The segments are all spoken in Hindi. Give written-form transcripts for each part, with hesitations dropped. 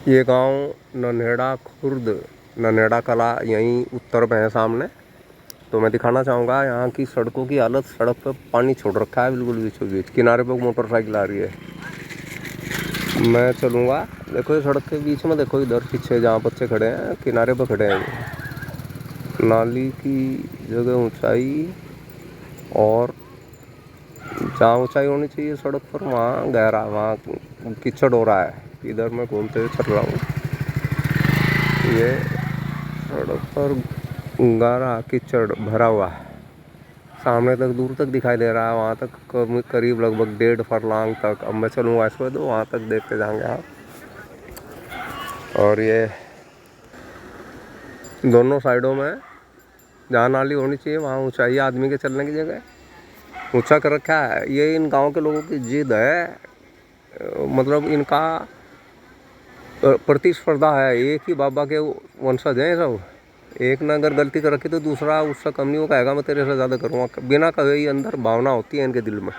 ये गांव नन्हेड़ा खुर्द, नन्हेड़ा कला यहीं उत्तर में है सामने। तो मैं दिखाना चाहूँगा यहाँ की सड़कों की हालत। सड़क पे पानी छोड़ रखा है बिल्कुल बीचों बीच। किनारे पे मोटरसाइकिल आ रही है, मैं चलूँगा। देखो ये सड़क के बीच में, देखो इधर पीछे जहाँ बच्चे खड़े हैं किनारे पे खड़े हैं। ये नाली की जगह ऊंचाई, और जहाँ ऊंचाई होनी चाहिए सड़क पर वहाँ गहरा, वहाँ कीचड़ हो रहा है। इधर मैं घूमते हुए चल रहा हूँ। ये सड़क पर गारा कीचड़ भरा हुआ है, सामने तक दूर तक दिखाई दे रहा है। वहाँ तक करीब लगभग 1.5 फरलांग तक। अब मैं चलूँगा इसको, तो वहाँ तक देखते जाएंगे आप। और ये दोनों साइडों में जहाँ नाली होनी चाहिए वहाँ ऊंचाई, आदमी के चलने की जगह ऊंचा कर रखा है। ये इन गांव के लोगों की जिद है, मतलब इनका प्रतिस्पर्धा है। एक ही बाबा के वंशज हैं सब। एक ने अगर गलती कर रखी तो दूसरा उससे कम नहीं, वो कहेगा मैं तेरे से ज़्यादा करूँगा, बिना कहे ही अंदर भावना होती है इनके दिल में।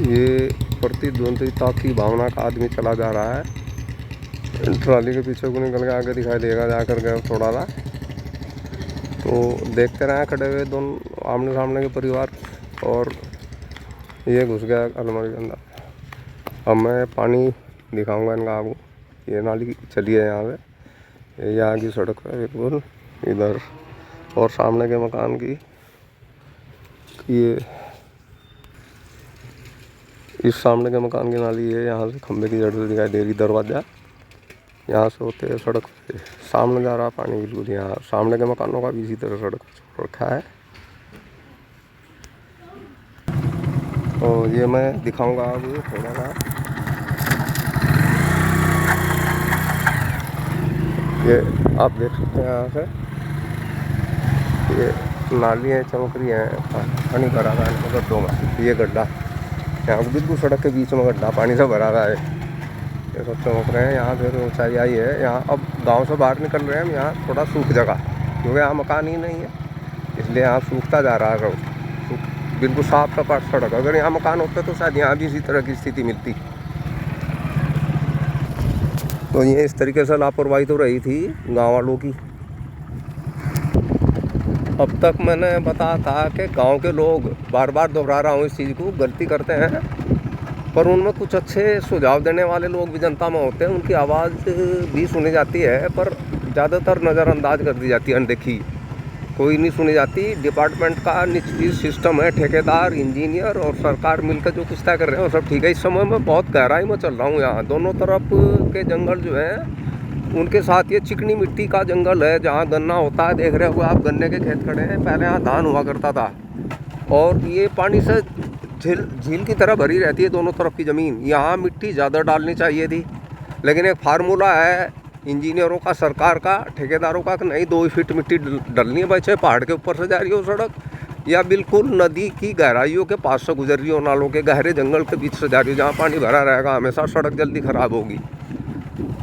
ये प्रतिद्वंद्विता की भावना का आदमी चला जा रहा है। ट्राली के पीछे को निकल के आगे दिखाई देगा जाकर के थोड़ा सा। तो देखते रहे खड़े हुए दोनों आमने सामने के परिवार। और ये घुस गया अलमारी के अंदर। अब मैं पानी दिखाऊंगा इनका आपको। ये नाली चली है यहाँ पे, ये यहाँ की सड़क है बिल्कुल इधर। और सामने के मकान की ये इस सामने के मकान की नाली है। यहाँ से खंबे की जड़ से दिखाई दे रही दरवाज़ा, यहाँ से होते हैं सड़क पे सामने जा रहा पानी बिल्कुल। यहाँ सामने के मकानों का भी इसी तरह सड़क रखा है। तो ये मैं दिखाऊंगा आपको थोड़ा सा। ये आप देख सकते हैं यहाँ से, ये नालियाँ चमक रही हैं, पानी भरा हुआ है गड्ढों में। ये गड्ढा यहाँ बिल्कुल सड़क के बीच में गड्ढा पानी से भरा हुआ है। ये सब चमक रहे हैं। यहाँ फिर ऊंचाई आई है। यहाँ अब गांव से बाहर निकल रहे हैं हम। यहाँ थोड़ा सूख जगह, क्योंकि यहाँ मकान ही नहीं है, इसलिए यहाँ सूखता जा रहा है रोड। बिल्कुल साफ सपाट सड़क। अगर यहाँ मकान होते तो शायद यहाँ भी इसी तरह की स्थिति मिलती। तो ये इस तरीके से लापरवाही तो रही थी गाँव वालों की। अब तक मैंने बताया था कि गांव के लोग, बार बार दोहरा रहा हूँ इस चीज़ को, गलती करते हैं, पर उनमें कुछ अच्छे सुझाव देने वाले लोग भी जनता में होते हैं। उनकी आवाज़ भी सुनी जाती है, पर ज़्यादातर नज़रअंदाज कर दी जाती है, अनदेखी। कोई नहीं सुनी जाती। डिपार्टमेंट का निजी सिस्टम है, ठेकेदार, इंजीनियर और सरकार मिलकर जो कुछ तय कर रहे हैं वो सब ठीक है। इस समय मैं बहुत गहराई में चल रहा हूँ। यहाँ दोनों तरफ के जंगल जो है, उनके साथ ये चिकनी मिट्टी का जंगल है जहाँ गन्ना होता है। देख रहे हो आप, गन्ने के खेत खड़े हैं। पहले यहाँ धान हुआ करता था, और ये पानी से झील की तरह भरी रहती है दोनों तरफ की ज़मीन। यहाँ मिट्टी ज़्यादा डालनी चाहिए थी, लेकिन एक फार्मूला है इंजीनियरों का, सरकार का, ठेकेदारों का, कि नहीं 2 फीट मिट्टी डलनी है। भाई चाहे पहाड़ के ऊपर से जा रही हो सड़क, या बिल्कुल नदी की गहराइयों के पास से गुजर रही हो, नालों के गहरे जंगल के बीच से जा रही हो जहाँ पानी भरा रहेगा हमेशा, सड़क जल्दी ख़राब होगी।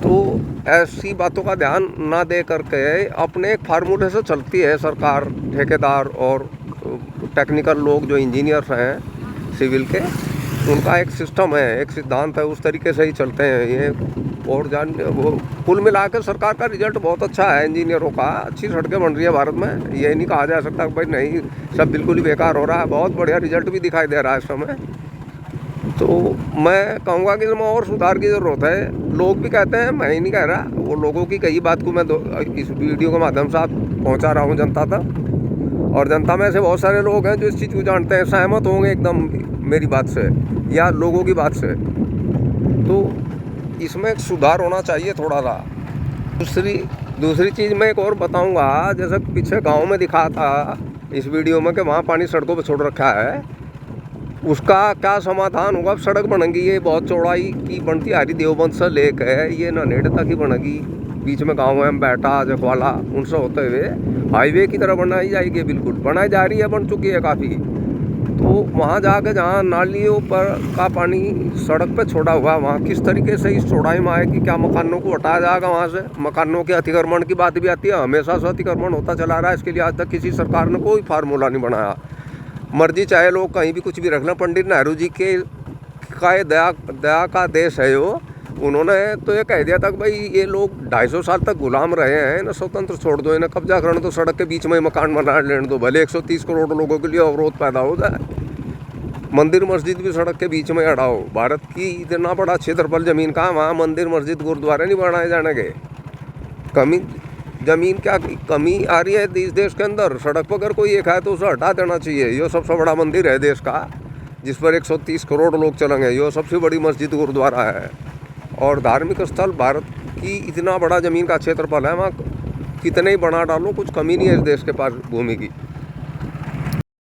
तो ऐसी बातों का ध्यान ना दे करके अपने एक फार्मूले से चलती है सरकार, ठेकेदार और टेक्निकल लोग जो इंजीनियर्स हैं सिविल के। उनका एक सिस्टम है, एक सिद्धांत है, उस तरीके से ही चलते हैं। ये और वो कुल मिला के सरकार का रिजल्ट बहुत अच्छा है इंजीनियरों का। अच्छी सड़कें बन रही है भारत में, ये नहीं कहा जा सकता भाई नहीं सब बिल्कुल ही बेकार हो रहा है। बहुत बढ़िया रिजल्ट भी दिखाई दे रहा है इस समय। तो मैं कहूँगा कि इसमें और सुधार की ज़रूरत है। लोग भी कहते हैं, मैं ही नहीं कह रहा, वो लोगों की कई बात को मैं इस वीडियो के माध्यम से आप पहुँचा रहा हूँ जनता तक। और जनता में से बहुत सारे लोग हैं जो इस चीज़ को जानते हैं, सहमत होंगे एकदम मेरी बात से या लोगों की बात से। तो इसमें एक सुधार होना चाहिए थोड़ा सा। दूसरी चीज़ मैं एक और बताऊंगा, जैसे पीछे गांव में दिखा था इस वीडियो में कि वहाँ पानी सड़कों पे छोड़ रखा है, उसका क्या समाधान होगा। अब सड़क बनेगी, ये बहुत चौड़ाई की बनती आ रही, देवबंद से लेक है ये ननेड़ तक ही बनेगी, बीच में गाँव है बैठा जखवाला उनसे होते हुए हाईवे की तरह बनाई जाएगी, बिल्कुल बनाई जा रही है, बन चुकी है काफ़ी। तो वहाँ जाके जहाँ नालियों पर का पानी सड़क पे छोड़ा हुआ है, वहाँ किस तरीके से इस चौड़ाई में आए कि क्या मकानों को हटाया जाएगा वहाँ से। मकानों के अतिक्रमण की बात भी आती है, हमेशा से अतिक्रमण होता चला रहा है, इसके लिए आज तक किसी सरकार ने कोई फार्मूला नहीं बनाया। मर्जी चाहे लोग कहीं भी कुछ भी रख लें। पंडित नेहरू जी के का दया का देश है वो, उन्होंने तो ये कह दिया था कि भाई ये लोग 250 साल तक गुलाम रहे हैं ना, स्वतंत्र छोड़ दो इन्हें, कब्जा करने दो, सड़क के बीच में मकान बना लेने दो, भले 130 करोड़ लोगों के लिए अवरोध पैदा हो जाए। मंदिर मस्जिद भी सड़क के बीच में अड़ाओ। भारत की इतना बड़ा क्षेत्रफल ज़मीन का, वहाँ मंदिर मस्जिद गुरुद्वारे नहीं बनाए जाने के। कमी ज़मीन क्या कमी आ रही है इस देश के अंदर। सड़क पर अगर कोई एक है तो उसे हटा देना चाहिए। ये सबसे बड़ा मंदिर है देश का, जिस पर 130 करोड़ लोग चलेंगे, ये सबसे बड़ी मस्जिद गुरुद्वारा है। और धार्मिक स्थल भारत की इतना बड़ा ज़मीन का क्षेत्रफल है, वहाँ कितने ही बना डालो कुछ कमी नहीं है इस देश के पास भूमि की।